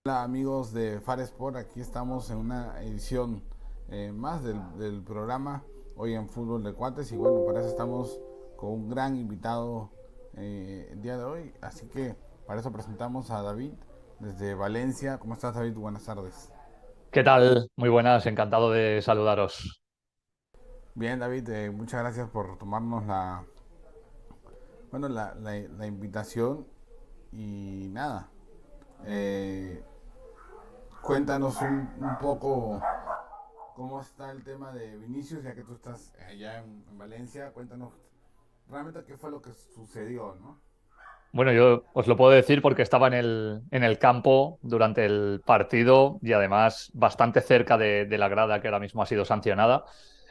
Hola amigos de Far Sport, aquí estamos en una edición más del programa, hoy en Fútbol de Cuates, y bueno, para eso estamos con un gran invitado el día de hoy, así que para eso presentamos a David desde Valencia. ¿Cómo estás, David? Buenas tardes. ¿Qué tal? Muy buenas, encantado de saludaros. Bien, David, muchas gracias por tomarnos la invitación y nada, eh, cuéntanos un poco cómo está el tema de Vinicius, ya que tú estás allá en Valencia. Cuéntanos realmente qué fue lo que sucedió, ¿no? Bueno, yo os lo puedo decir porque estaba en el campo durante el partido y además bastante cerca de la grada que ahora mismo ha sido sancionada.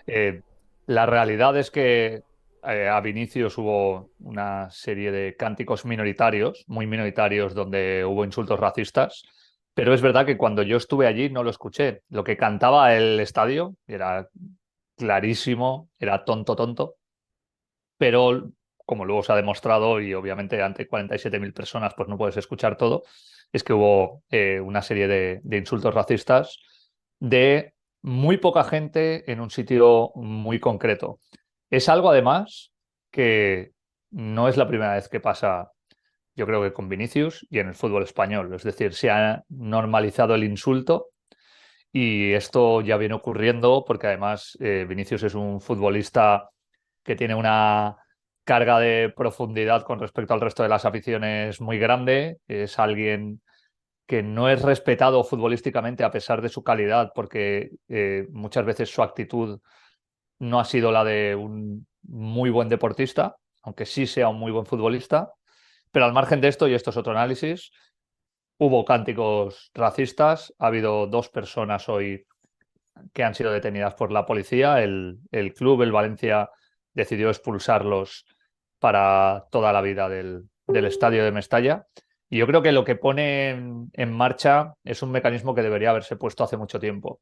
Eh, la realidad es que a Vinicius hubo una serie de cánticos minoritarios, muy minoritarios, donde hubo insultos racistas, pero es verdad que cuando yo estuve allí no lo escuché. Lo que cantaba el estadio era clarísimo, era tonto, tonto. Pero como luego se ha demostrado, y obviamente ante 47.000 personas pues no puedes escuchar todo, es que hubo una serie de insultos racistas de muy poca gente en un sitio muy concreto. Es algo además que no es la primera vez que pasa, yo creo que con Vinicius y en el fútbol español. Es decir, se ha normalizado el insulto y esto ya viene ocurriendo porque además Vinicius es un futbolista que tiene una carga de profundidad con respecto al resto de las aficiones muy grande. Es alguien que no es respetado futbolísticamente a pesar de su calidad, porque muchas veces su actitud no ha sido la de un muy buen deportista, aunque sí sea un muy buen futbolista. Pero al margen de esto, y esto es otro análisis, hubo cánticos racistas. Ha habido dos personas hoy que han sido detenidas por la policía. El club, el Valencia, decidió expulsarlos para toda la vida del estadio de Mestalla. Y yo creo que lo que pone en marcha es un mecanismo que debería haberse puesto hace mucho tiempo.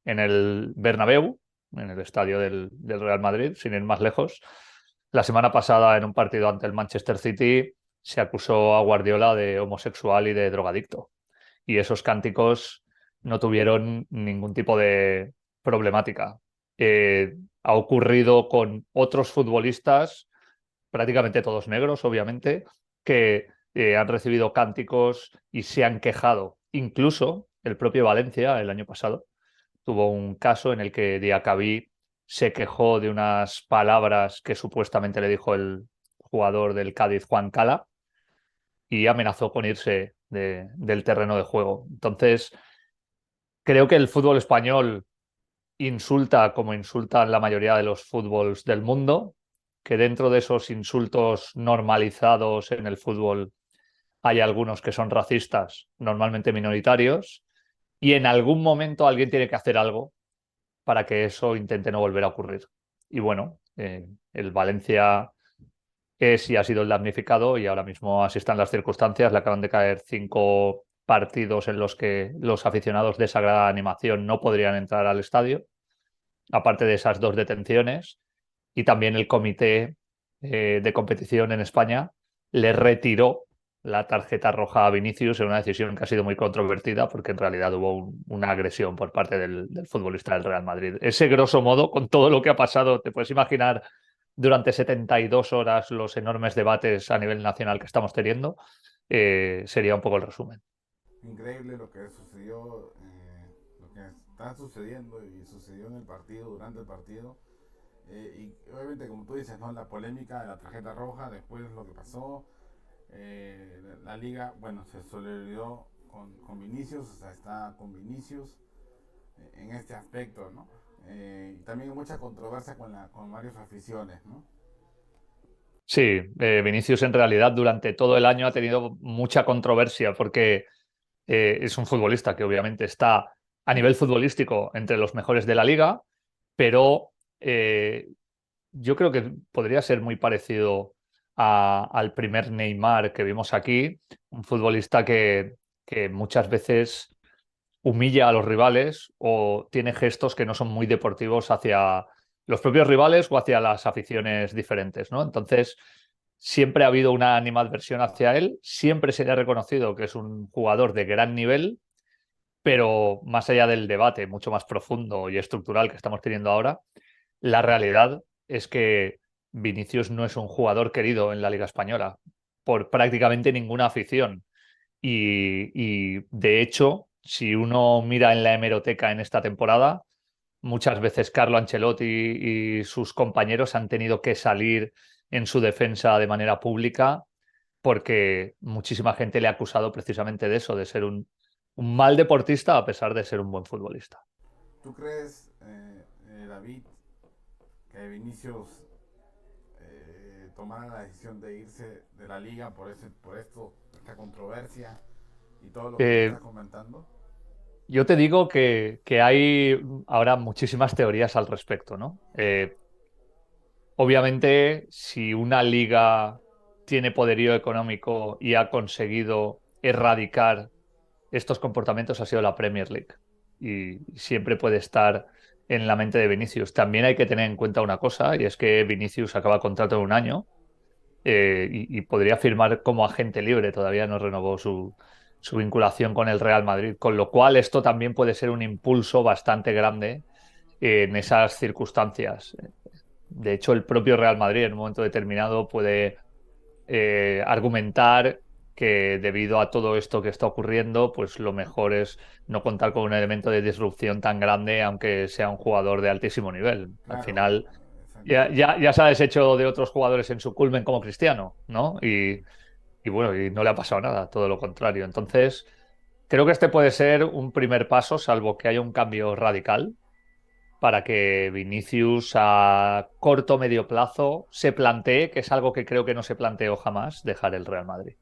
En el Bernabéu, en el estadio del Real Madrid, sin ir más lejos, la semana pasada en un partido ante el Manchester City se acusó a Guardiola de homosexual y de drogadicto, y esos cánticos no tuvieron ningún tipo de problemática. Ha ocurrido con otros futbolistas, prácticamente todos negros, obviamente, que han recibido cánticos y se han quejado. Incluso el propio Valencia, el año pasado, tuvo un caso en el que Diacabí se quejó de unas palabras que supuestamente le dijo el jugador del Cádiz, Juan Cala, y amenazó con irse del terreno de juego. Entonces, creo que el fútbol español insulta como insultan la mayoría de los fútbols del mundo, que dentro de esos insultos normalizados en el fútbol hay algunos que son racistas, normalmente minoritarios, y en algún momento alguien tiene que hacer algo para que eso intente no volver a ocurrir. Y bueno, el Valencia es y ha sido el damnificado, y ahora mismo así están las circunstancias. Le acaban de caer 5 partidos en los que los aficionados de Sagrada Animación no podrían entrar al estadio, aparte de esas dos detenciones. Y también el comité de competición en España le retiró la tarjeta roja a Vinicius en una decisión que ha sido muy controvertida, porque en realidad hubo una agresión por parte del futbolista del Real Madrid. Ese, grosso modo, con todo lo que ha pasado, te puedes imaginar durante 72 horas los enormes debates a nivel nacional que estamos teniendo. Sería un poco el resumen. Increíble lo que sucedió, lo que está sucediendo y sucedió en el partido, durante el partido. Y obviamente, como tú dices, ¿no? La polémica de la tarjeta roja, después lo que pasó. La liga, bueno, se solidarizó con Vinicius, o sea, está con Vinicius en este aspecto, ¿no? Y también mucha controversia con varias aficiones, ¿no? Sí, Vinicius en realidad durante todo el año ha tenido mucha controversia porque es un futbolista que obviamente está a nivel futbolístico entre los mejores de la liga, pero yo creo que podría ser muy parecido al primer Neymar que vimos aquí, un futbolista que muchas veces humilla a los rivales o tiene gestos que no son muy deportivos hacia los propios rivales o hacia las aficiones diferentes, ¿no? Entonces, siempre ha habido una animadversión hacia él, siempre se le ha reconocido que es un jugador de gran nivel, Pero más allá del debate mucho más profundo y estructural que estamos teniendo ahora, la realidad es que Vinicius no es un jugador querido en la Liga Española por prácticamente ninguna afición. Y de hecho, si uno mira en la hemeroteca en esta temporada, muchas veces Carlo Ancelotti y sus compañeros han tenido que salir en su defensa de manera pública porque muchísima gente le ha acusado precisamente de eso, de ser un mal deportista a pesar de ser un buen futbolista. ¿Tú crees, David, que Vinicius tomara la decisión de irse de la liga por esto, esta controversia y todo lo que me Eh, estás comentando? yo te digo que hay ahora muchísimas teorías al respecto, ¿no? Obviamente, si una liga tiene poderío económico y ha conseguido erradicar estos comportamientos, ha sido la Premier League. Y siempre puede estar en la mente de Vinicius. También hay que tener en cuenta una cosa, y es que Vinicius acaba contrato en un año y podría firmar como agente libre. Todavía no renovó su vinculación con el Real Madrid. Con lo cual, esto también puede ser un impulso bastante grande en esas circunstancias. De hecho, el propio Real Madrid en un momento determinado puede argumentar que debido a todo esto que está ocurriendo, pues lo mejor es no contar con un elemento de disrupción tan grande, aunque sea un jugador de altísimo nivel. Al Claro, final, exacto. ya se ha deshecho de otros jugadores en su culmen como Cristiano, ¿no? Y bueno, y no le ha pasado nada, todo lo contrario. Entonces, creo que este puede ser un primer paso, salvo que haya un cambio radical para que Vinicius a corto o medio plazo se plantee, que es algo que creo que no se planteó jamás, dejar el Real Madrid.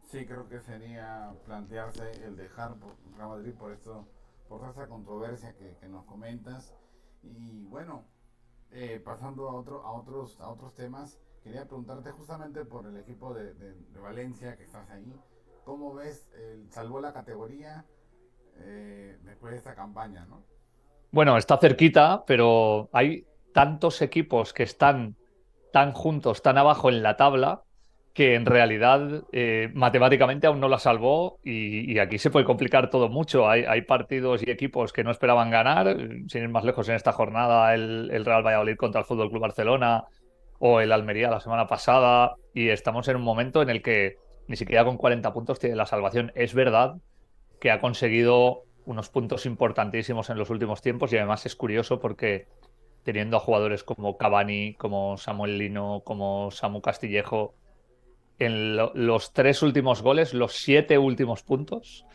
Sí, creo que sería plantearse el dejar por Real Madrid por esto, por toda esa controversia que nos comentas. Y bueno, pasando a otros temas, quería preguntarte justamente por el equipo de Valencia que estás ahí. ¿Cómo ves? Salvó la categoría después de esta campaña, ¿no? Bueno, está cerquita, pero hay tantos equipos que están tan juntos, tan abajo en la tabla, que en realidad matemáticamente aún no la salvó y aquí se puede complicar todo mucho. Hay partidos y equipos que no esperaban ganar, sin ir más lejos en esta jornada, el Real Valladolid contra el Fútbol Club Barcelona o el Almería la semana pasada, y estamos en un momento en el que ni siquiera con 40 puntos tiene la salvación. Es verdad que ha conseguido unos puntos importantísimos en los últimos tiempos y además es curioso porque teniendo a jugadores como Cavani, como Samuel Lino, como Samu Castillejo, en los tres últimos goles, los siete últimos puntos,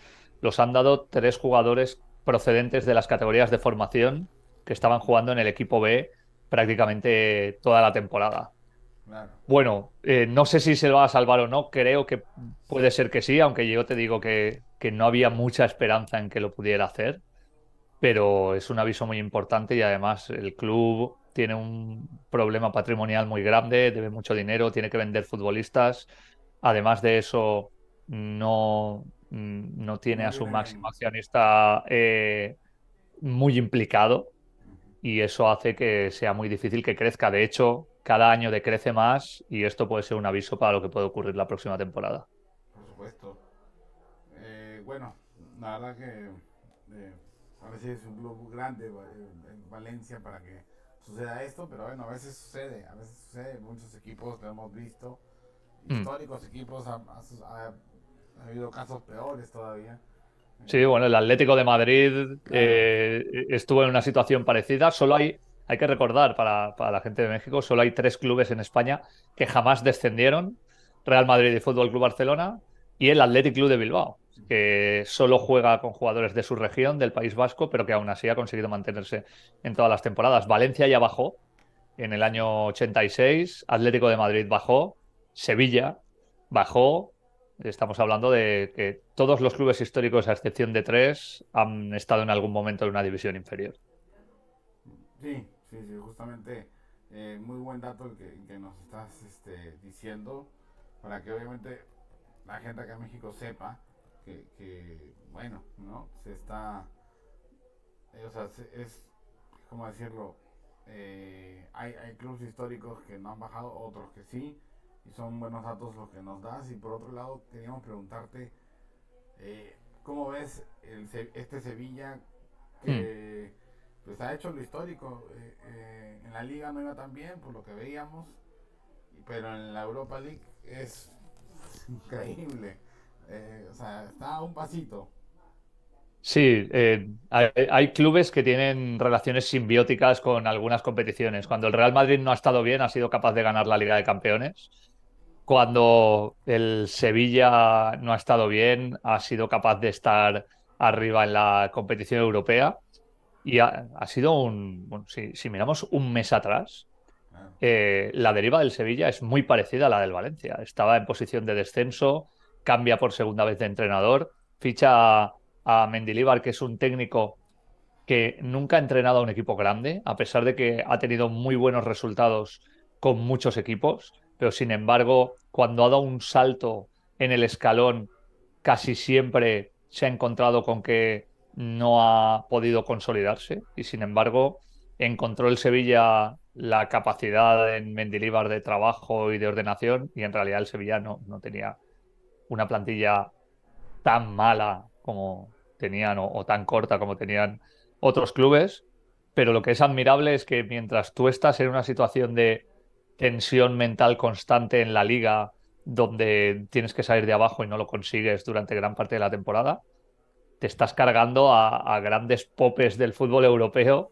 los han dado tres jugadores procedentes de las categorías de formación que estaban jugando en el equipo B prácticamente toda la temporada. Claro. Bueno, no sé si se lo va a salvar o no, creo que puede ser que sí, aunque yo te digo que no había mucha esperanza en que lo pudiera hacer, pero es un aviso muy importante y además el club tiene un problema patrimonial muy grande, debe mucho dinero, tiene que vender futbolistas. Además de eso, no tiene No a su tienen. máximo accionista muy implicado y eso hace que sea muy difícil que crezca. De hecho, cada año decrece más y esto puede ser un aviso para lo que puede ocurrir la próxima temporada. Por supuesto. Bueno, la verdad que parece que es un club grande en Valencia para que suceda esto, pero bueno, a veces sucede, muchos equipos lo hemos visto, Mm. históricos equipos, ha habido casos peores todavía. Sí, bueno, el Atlético de Madrid Claro, estuvo en una situación parecida. Hay que recordar para la gente de México, solo hay tres clubes en España que jamás descendieron: Real Madrid y Fútbol Club Barcelona y el Athletic Club de Bilbao, que solo juega con jugadores de su región, del País Vasco, pero que aún así ha conseguido mantenerse en todas las temporadas. Valencia ya bajó en el año 86, Atlético de Madrid bajó, Sevilla bajó. Estamos hablando de que todos los clubes históricos, a excepción de tres, han estado en algún momento en una división inferior. sí, sí, sí, justamente muy buen dato el que nos estás diciendo para que obviamente la gente acá en México sepa bueno, ¿no? Se está, o sea, es, ¿cómo decirlo? Hay clubes históricos que no han bajado, otros que sí, y son buenos datos los que nos das. Y por otro lado, queríamos preguntarte, eh, ¿Cómo ves este Sevilla Mm. que pues ha hecho lo histórico? En la liga no iba tan bien por lo que veíamos, pero en la Europa League es increíble. O sea, está a un pasito. Sí, hay clubes que tienen relaciones simbióticas con algunas competiciones. Cuando el Real Madrid no ha estado bien, ha sido capaz de ganar la Liga de Campeones. Cuando el Sevilla no ha estado bien, ha sido capaz de estar arriba en la competición europea. Y ha sido bueno, si miramos un mes atrás, Claro. la deriva del Sevilla es muy parecida a la del Valencia. Estaba en posición de descenso, cambia por segunda vez de entrenador, ficha a Mendilibar, que es un técnico que nunca ha entrenado a un equipo grande, a pesar de que ha tenido muy buenos resultados con muchos equipos, pero sin embargo, cuando ha dado un salto en el escalón, casi siempre se ha encontrado con que no ha podido consolidarse y sin embargo encontró el Sevilla la capacidad en Mendilibar de trabajo y de ordenación y en realidad el Sevilla no tenía una plantilla tan mala como tenían o tan corta como tenían otros clubes, pero lo que es admirable es que mientras tú estás en una situación de tensión mental constante en la liga, donde tienes que salir de abajo y no lo consigues durante gran parte de la temporada, te estás cargando a grandes popes del fútbol europeo,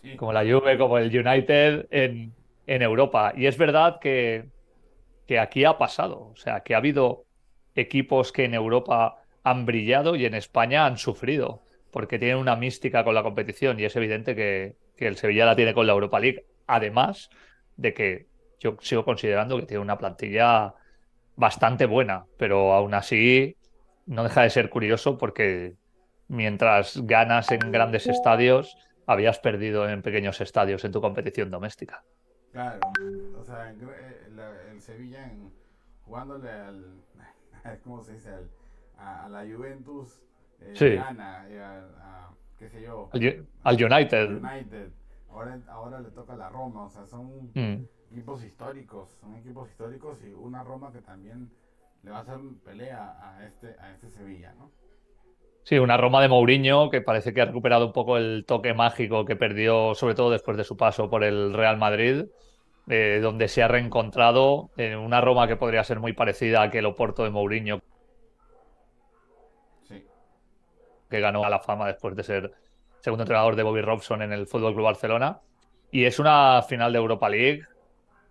Sí, como la Juve, como el United en Europa. Y es verdad que aquí ha pasado. O sea, que ha habido equipos que en Europa han brillado y en España han sufrido, porque tienen una mística con la competición y es evidente que el Sevilla la tiene con la Europa League. Además de que yo sigo considerando que tiene una plantilla bastante buena, pero aún así no deja de ser curioso porque mientras ganas en grandes estadios, habías perdido en pequeños estadios en tu competición doméstica. claro. O sea, el Sevilla jugándole ¿cómo se dice? A la Juventus le Sí, gana, qué sé yo, al al United. United. Ahora le toca a la Roma. O sea, Mm. son equipos históricos y una Roma que también le va a hacer pelea a este Sevilla, ¿no? Sí, una Roma de Mourinho que parece que ha recuperado un poco el toque mágico que perdió, sobre todo después de su paso por el Real Madrid, donde se ha reencontrado en una Roma que podría ser muy parecida a aquel Oporto de Mourinho Sí, que ganó a la fama después de ser segundo entrenador de Bobby Robson en el Fútbol Club Barcelona. Y es una final de Europa League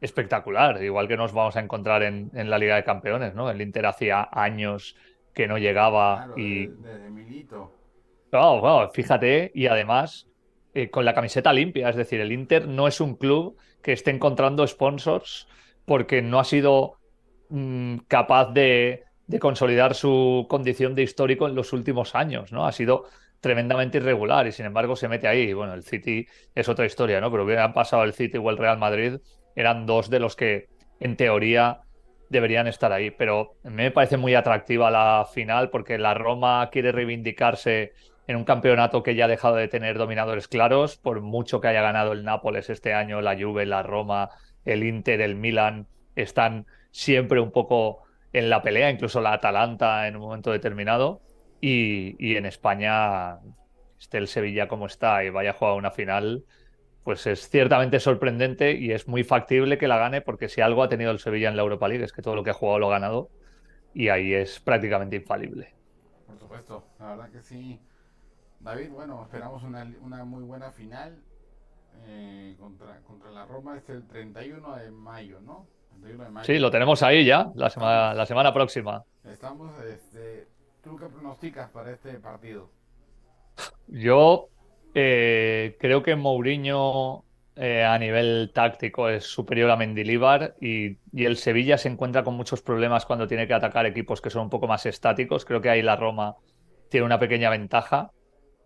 espectacular, igual que nos vamos a encontrar en la Liga de Campeones, ¿no? El Inter hacía años que no llegaba claro, y desde Milito. claro, claro, fíjate, y además con la camiseta limpia, es decir, el Inter no es un club que esté encontrando sponsors porque no ha sido capaz de consolidar su condición de histórico en los últimos años, ¿no? Ha sido tremendamente irregular y sin embargo se mete ahí. Bueno, el City es otra historia, ¿no? Pero hubieran pasado el City o el Real Madrid, eran dos de los que en teoría deberían estar ahí. Pero me parece muy atractiva la final porque la Roma quiere reivindicarse en un campeonato que ya ha dejado de tener dominadores claros, por mucho que haya ganado el Nápoles este año, la Juve, la Roma, el Inter, el Milan, están siempre un poco en la pelea, incluso la Atalanta en un momento determinado. Y en España, esté el Sevilla como está y vaya a jugar una final, pues es ciertamente sorprendente y es muy factible que la gane, porque si algo ha tenido el Sevilla en la Europa League es que todo lo que ha jugado lo ha ganado y ahí es prácticamente infalible. Por supuesto, la verdad que sí. David, bueno, esperamos una muy buena final contra la Roma. Es el 31 de mayo, ¿no? 31 de Sí, mayo. lo tenemos ahí ya Estamos, la semana próxima. ¿tú qué pronosticas para este partido? Yo creo que Mourinho a nivel táctico es superior a Mendilibar y el Sevilla se encuentra con muchos problemas cuando tiene que atacar equipos que son un poco más estáticos. Creo que ahí la Roma tiene una pequeña ventaja,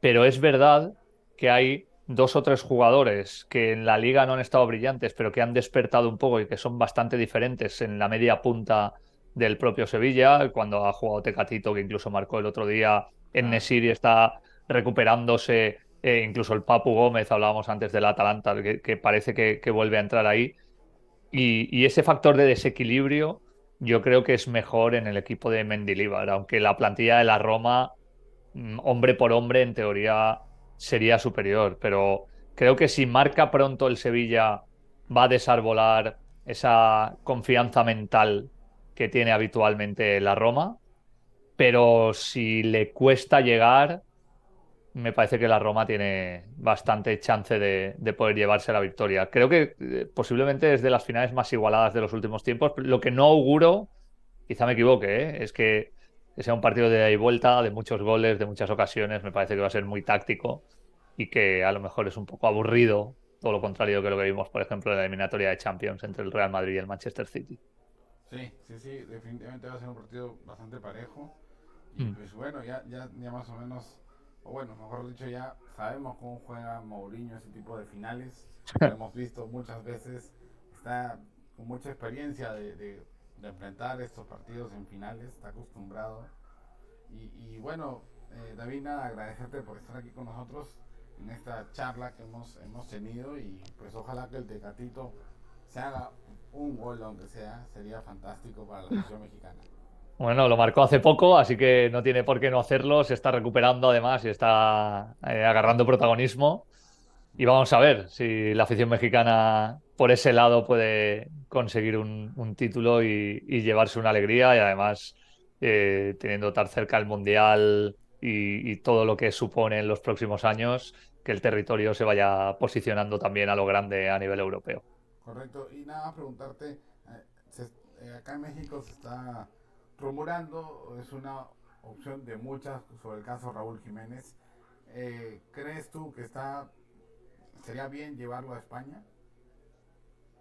pero es verdad que hay dos o tres jugadores que en la liga no han estado brillantes, pero que han despertado un poco y que son bastante diferentes en la media punta del propio Sevilla, cuando ha jugado Tecatito, que incluso marcó el otro día en Claro, Nesiri, está recuperándose, incluso el Papu Gómez, hablábamos antes del Atalanta, que parece que vuelve a entrar ahí. Y ese factor de desequilibrio yo creo que es mejor en el equipo de Mendilibar, aunque la plantilla de la Roma hombre por hombre, en teoría, sería superior. Pero creo que si marca pronto el Sevilla, va a desarbolar esa confianza mental que tiene habitualmente la Roma. Pero si le cuesta llegar, me parece que la Roma tiene bastante chance de poder llevarse la victoria. Creo que posiblemente es de las finales más igualadas de los últimos tiempos. Lo que no auguro, quizá me equivoque, es que sea un partido de ida y vuelta, de muchos goles, de muchas ocasiones. Me parece que va a ser muy táctico y que a lo mejor es un poco aburrido, todo lo contrario que lo que vimos, por ejemplo, en la eliminatoria de Champions entre el Real Madrid y el Manchester City. Sí, sí, sí, definitivamente va a ser un partido bastante parejo. Y Mm. pues bueno, ya más o menos, o bueno, mejor dicho, ya sabemos cómo juega Mourinho ese tipo de finales. Lo hemos visto muchas veces. Está con mucha experiencia de enfrentar estos partidos en finales, está acostumbrado. Y bueno, David, nada, agradecerte por estar aquí con nosotros en esta charla que hemos tenido y pues ojalá que el Tecatito se haga un gol, aunque sea, sería fantástico para la afición mexicana. Bueno, lo marcó hace poco, así que no tiene por qué no hacerlo. Se está recuperando además y está agarrando protagonismo. Y vamos a ver si la afición mexicana por ese lado puede conseguir un título y llevarse una alegría y además teniendo tan cerca el Mundial y todo lo que supone en los próximos años, que el territorio se vaya posicionando también a lo grande a nivel europeo. Correcto. Y nada más preguntarte, se- acá en México se está rumorando, es una opción de muchas sobre el caso Raúl Jiménez. ¿Crees tú que sería bien llevarlo a España?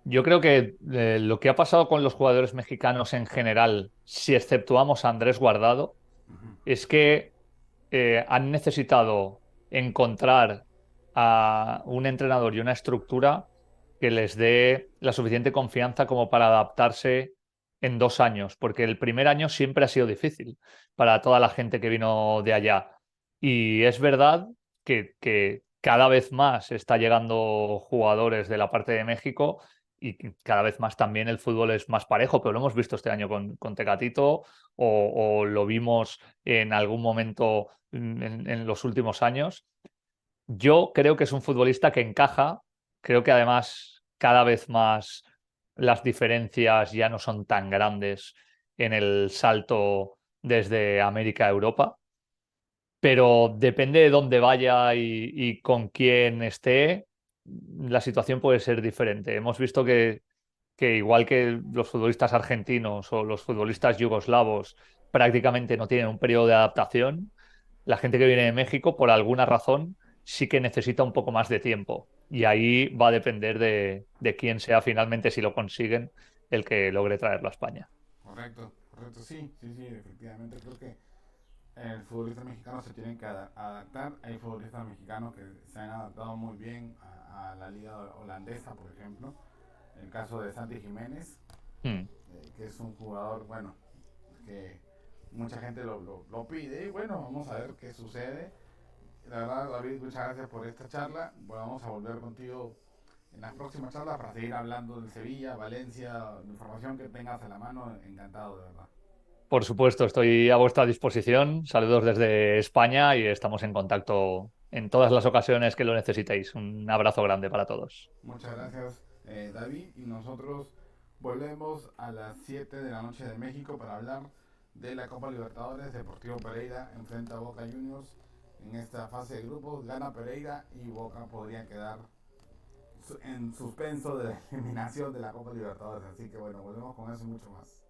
Yo creo que lo que ha pasado con los jugadores mexicanos en general, si exceptuamos a Andrés Guardado, Ujú. es que han necesitado encontrar a un entrenador y una estructura que les dé la suficiente confianza como para adaptarse en 2 años, porque el primer año siempre ha sido difícil para toda la gente que vino de allá. Y es verdad que cada vez más está llegando jugadores de la parte de México y que cada vez más también el fútbol es más parejo, pero lo hemos visto este año con Tecatito o lo vimos en algún momento en los últimos años. Yo creo que es un futbolista que encaja, creo que además cada vez más las diferencias ya no son tan grandes en el salto desde América a Europa, pero depende de dónde vaya y con quién esté, la situación puede ser diferente. Hemos visto que igual que los futbolistas argentinos o los futbolistas yugoslavos prácticamente no tienen un periodo de adaptación, la gente que viene de México, por alguna razón, sí que necesita un poco más de tiempo. Y ahí va a depender de quién sea finalmente, si lo consiguen, el que logre traerlo a España. Correcto, correcto, sí, sí, sí, efectivamente creo que el futbolista mexicano se tiene que adaptar. Hay futbolistas mexicanos que se han adaptado muy bien a la liga holandesa, por ejemplo. El caso de Santi Jiménez, Mm. que es un jugador, bueno, que mucha gente lo pide. Y bueno, vamos a ver qué sucede. La verdad, David, muchas gracias por esta charla. Bueno, vamos a volver contigo en las próximas charlas para seguir hablando del Sevilla, Valencia, la información que tengas a la mano. Encantado, de verdad. Por supuesto, estoy a vuestra disposición. Saludos desde España y estamos en contacto en todas las ocasiones que lo necesitéis. Un abrazo grande para todos. Muchas gracias, David. Y nosotros volvemos a las 7 de la noche de México para hablar de la Copa Libertadores. Deportivo Pereira enfrenta a Boca Juniors en esta fase de grupos. Gana Pereira y Boca podría quedar en suspenso de la eliminación de la Copa Libertadores. Así que bueno, volvemos con eso y mucho más.